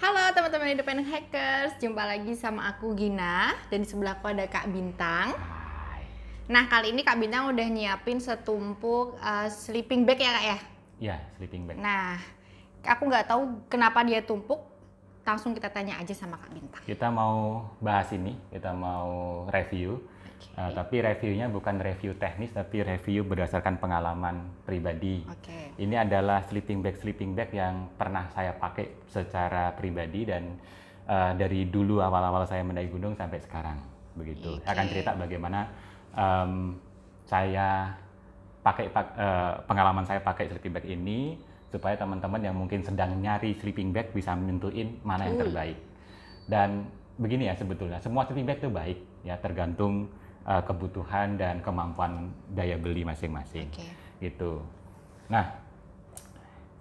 Halo teman-teman Independent Hackers, jumpa lagi sama aku Gina dan di sebelahku ada Kak Bintang. Hai. Nah kali ini Kak Bintang udah nyiapin setumpuk sleeping bag ya Kak ya? Ya, sleeping bag. Nah aku nggak tahu kenapa dia tumpuk, langsung kita tanya aja sama Kak Bintang. Kita mau bahas ini, kita mau review. Tapi reviewnya bukan review teknis, tapi review berdasarkan pengalaman pribadi. Oke. Ini adalah sleeping bag yang pernah saya pakai secara pribadi dan dari dulu awal-awal saya mendaki gunung sampai sekarang. Begitu. Saya akan cerita bagaimana saya pengalaman saya pakai sleeping bag ini supaya teman-teman yang mungkin sedang nyari sleeping bag bisa menentuin mana yang terbaik. Dan begini ya sebetulnya, semua sleeping bag itu baik ya, tergantung kebutuhan dan kemampuan daya beli masing-masing. Gitu. Nah,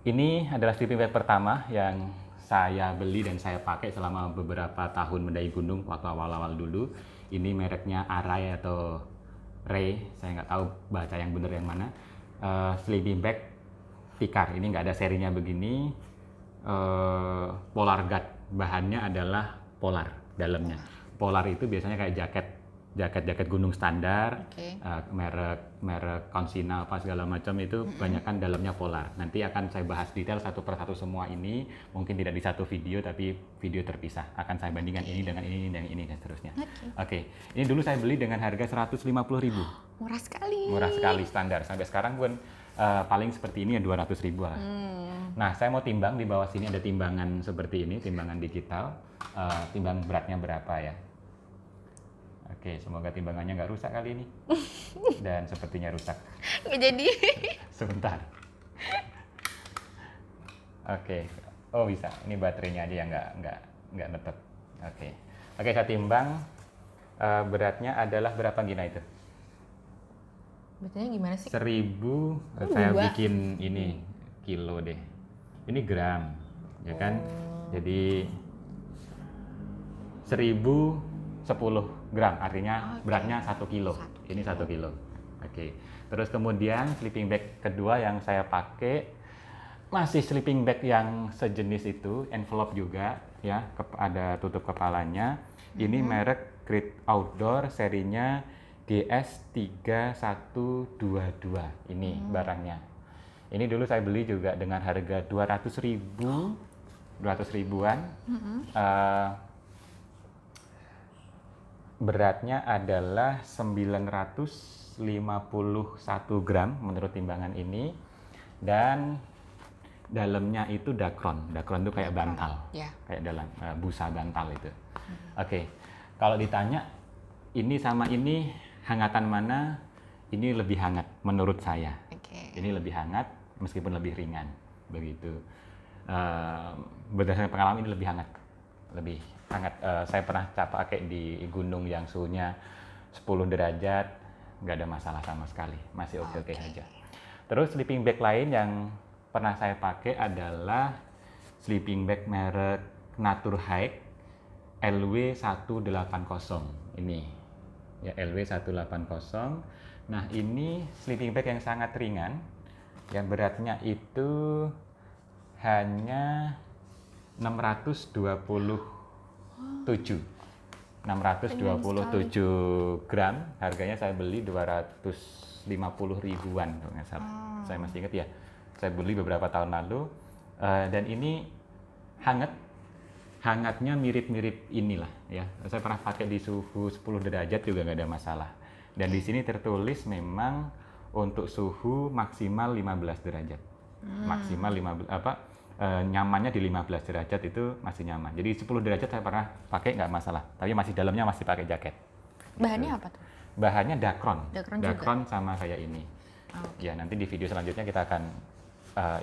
ini adalah sleeping bag pertama yang saya beli dan saya pakai selama beberapa tahun mendaki gunung waktu awal-awal dulu. Ini mereknya Arai atau Ray, saya nggak tahu baca yang benar yang mana. Sleeping bag Tikar, ini nggak ada serinya begini. Polar Guard, bahannya adalah polar dalamnya. Polar itu biasanya kayak jaket gunung standar, merek Consina apa segala macam itu kebanyakan dalamnya polar. Nanti akan saya bahas detail satu persatu semua ini, mungkin tidak di satu video tapi video terpisah. Akan saya bandingkan ini dengan ini dan ini dan seterusnya. Oke. Ini dulu saya beli dengan harga 150.000. Murah sekali. Murah sekali standar. Sampai sekarang pun paling seperti ini ya 200.000 lah. Nah, saya mau timbang, di bawah sini ada timbangan seperti ini, timbangan digital. Timbang beratnya berapa ya? Oke, semoga timbangannya nggak rusak kali ini. Dan sepertinya rusak. Nggak jadi. Sebentar. Oke. Oh bisa, ini baterainya aja yang nggak netet. Oke, saya timbang. Beratnya adalah berapa Gina itu? Betulnya gimana sih? 1000. Saya bikin ini kilo deh. Ini gram, ya kan? Jadi 1010 gram, artinya beratnya 1 kilo. Ini 1 kilo. Oke. Terus kemudian sleeping bag kedua yang saya pakai masih sleeping bag yang sejenis itu, envelope juga, ya, ada tutup kepalanya. Ini merek Great Outdoor, serinya GS3122. Ini barangnya. Ini dulu saya beli juga dengan harga 200.000, 200 ribuan. Beratnya adalah 951 gram menurut timbangan ini. Dan dalamnya itu dakron. Dakron itu kayak bantal. Kayak dalam busa bantal itu. Oke. Kalau ditanya ini sama ini hangatan mana? Ini lebih hangat menurut saya. Ini lebih hangat meskipun lebih ringan, begitu. Berdasarkan pengalaman ini lebih hangat, saya pernah pakai di gunung yang suhunya 10 derajat, nggak ada masalah sama sekali, masih oke saja. Terus sleeping bag lain yang pernah saya pakai adalah sleeping bag merek Naturhike LW180 ini, ya, LW180. Nah, ini sleeping bag yang sangat ringan, yang beratnya itu hanya 627 gram. Harganya saya beli 250 ribuan kalau nggak salah. Saya masih ingat ya, saya beli beberapa tahun lalu. Dan ini hangatnya mirip-mirip inilah ya. Saya pernah pakai di suhu 10 derajat juga nggak ada masalah. Dan di sini tertulis memang untuk suhu maksimal 15 derajat. Maksimal 15 nyamannya di 15 derajat itu masih nyaman. Jadi 10 derajat saya pernah pakai nggak masalah. Tapi masih dalamnya masih pakai jaket. Bahannya apa tuh? Bahannya dakron. Dakron sama kayak ini. Ya, nanti di video selanjutnya kita akan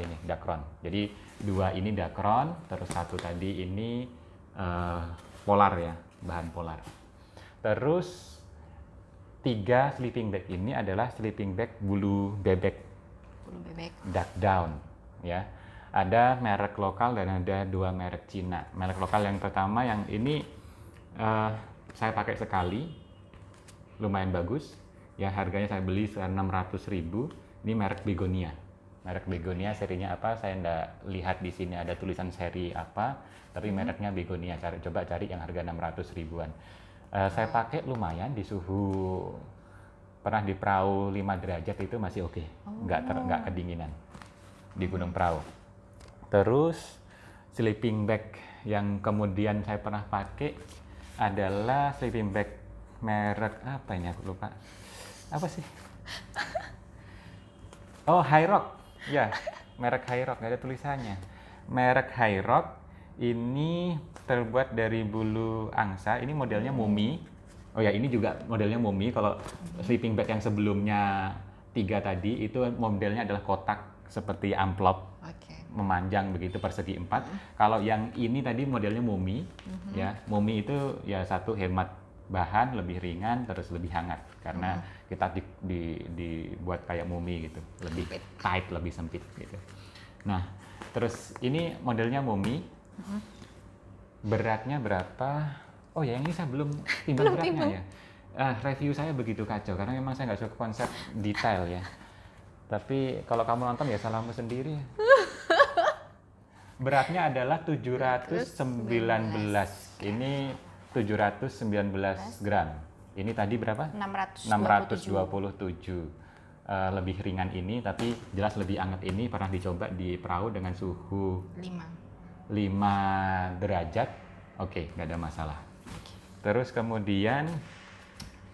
ini dakron. Jadi dua ini dakron, terus satu tadi ini polar ya, bahan polar. Terus 3 sleeping bag ini adalah sleeping bag bulu bebek. Duck down, ya. Ada merek lokal dan ada 2 merek Cina. Merek lokal yang pertama yang ini saya pakai sekali, lumayan bagus. Ya, harganya saya beli 600.000. Ini merek Begonia. Merek Begonia, serinya apa? Saya nggak lihat di sini ada tulisan seri apa, tapi mereknya Begonia. Coba cari yang harga 600 ribuan. Saya pakai lumayan di suhu, pernah di perahu 5 derajat itu masih oke, nggak kedinginan di Gunung Prau. Terus sleeping bag yang kemudian saya pernah pakai adalah sleeping bag merek apa ini, aku lupa. Apa sih? Oh, High Rock. Ya, merek High Rock, nggak ada tulisannya. Merek High Rock ini terbuat dari bulu angsa. Ini modelnya mumi. Oh ya, ini juga modelnya mumi. Kalau sleeping bag yang sebelumnya 3 tadi itu modelnya adalah kotak seperti amplop. Memanjang begitu persegi 4. Kalau yang ini tadi modelnya mumi. Ya, mumi itu ya satu hemat bahan, lebih ringan, terus lebih hangat karena kita dibuat kayak mumi gitu, lebih tight, lebih sempit gitu. Nah, terus ini modelnya mumi. Beratnya berapa? Oh ya, yang ini saya belum timbang beratnya ya. Review saya begitu kacau karena memang saya nggak suka konsep detail ya. Tapi kalau kamu nonton ya salahmu sendiri. Beratnya adalah 719. Ini 719 gram. Ini tadi berapa? 627. Lebih ringan ini, tapi jelas lebih hangat ini. Pernah dicoba di perahu dengan suhu 5 derajat. Oke, nggak ada masalah. Terus kemudian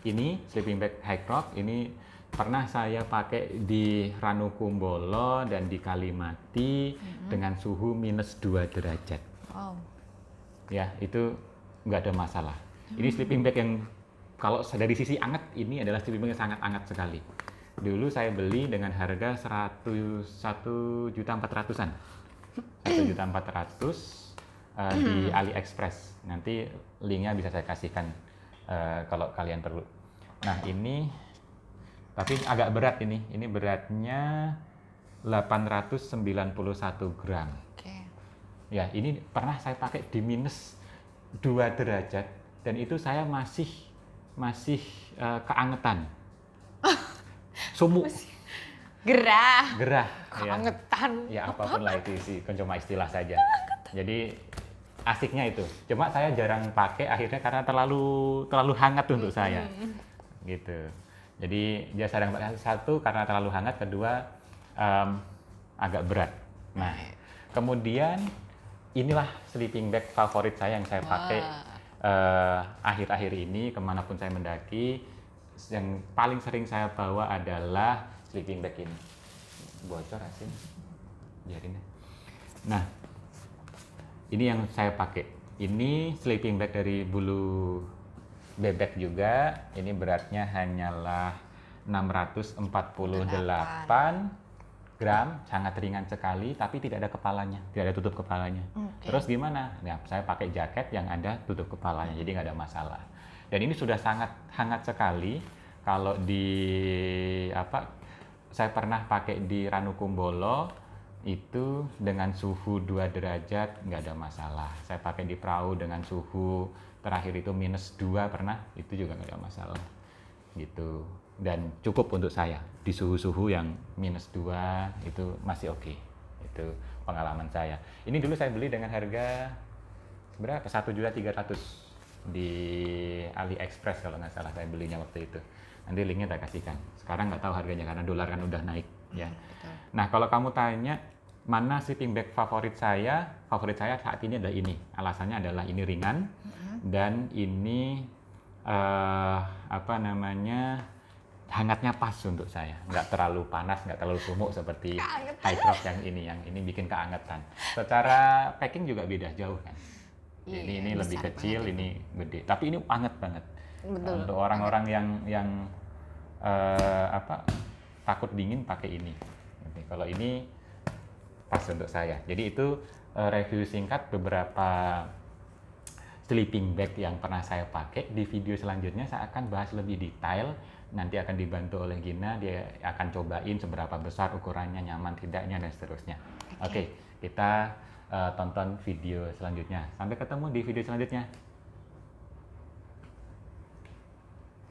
ini sleeping bag High Rock. Ini pernah saya pakai di Ranukumbolo dan di Kalimati dengan suhu -2 derajat. Ya, itu nggak ada masalah. Ini sleeping bag yang kalau dari sisi anget, ini adalah sleeping bag yang sangat hangat sekali. Dulu saya beli dengan harga 1.400.000-an. 1.400.000 di AliExpress. Nanti linknya bisa saya kasihkan kalau kalian perlu. Nah, ini tapi agak berat ini. Ini beratnya 891 gram. Ya, ini pernah saya pakai di -2 derajat dan itu saya masih keangetan. Sumuk. Gerah. Keangetan. Ya, apapun lah itu sih, cuma istilah saja. Jadi asiknya itu. Cuma saya jarang pakai akhirnya karena terlalu hangat untuk saya. Gitu. Jadi dia jarang pakai, satu karena terlalu hangat, kedua agak berat. Nah, kemudian inilah sleeping bag favorit saya yang saya pakai akhir-akhir ini kemanapun saya mendaki. Yang paling sering saya bawa adalah sleeping bag ini. Bocor asin, biarin. Nah, ini yang saya pakai. Ini sleeping bag dari bulu bebek juga. Ini beratnya hanyalah 648 gram, sangat ringan sekali, tapi tidak ada kepalanya, tidak ada tutup kepalanya. Terus gimana? Nah, saya pakai jaket yang ada tutup kepalanya, jadi nggak ada masalah. Dan ini sudah sangat hangat sekali. Kalau saya pernah pakai di Ranukumbolo itu dengan suhu 2 derajat nggak ada masalah. Saya pakai di perahu dengan suhu terakhir itu -2 pernah, itu juga nggak ada masalah. Gitu. Dan cukup untuk saya di suhu-suhu yang -2 itu masih oke. Itu pengalaman saya. Ini dulu saya beli dengan harga berapa? 1.300.000 di AliExpress kalau nggak salah saya belinya waktu itu. Nanti linknya saya kasihkan. Sekarang nggak tahu harganya karena dolar kan udah naik ya. Nah, kalau kamu tanya mana sleeping bag favorit saya saat ini adalah ini. Alasannya adalah ini ringan dan ini hangatnya pas untuk saya, nggak terlalu panas, nggak terlalu sumuk seperti High Rock yang ini bikin keangetan. Secara packing juga beda jauh kan. Ini lebih kecil, ini gede, tapi ini hangat banget. Betul. Untuk orang-orang yang takut dingin pakai ini. Kalau ini pas untuk saya. Jadi itu review singkat beberapa sleeping bag yang pernah saya pakai. Di video selanjutnya saya akan bahas lebih detail. Nanti akan dibantu oleh Gina, dia akan cobain seberapa besar ukurannya, nyaman tidaknya, dan seterusnya. Oke, kita tonton video selanjutnya. Sampai ketemu di video selanjutnya.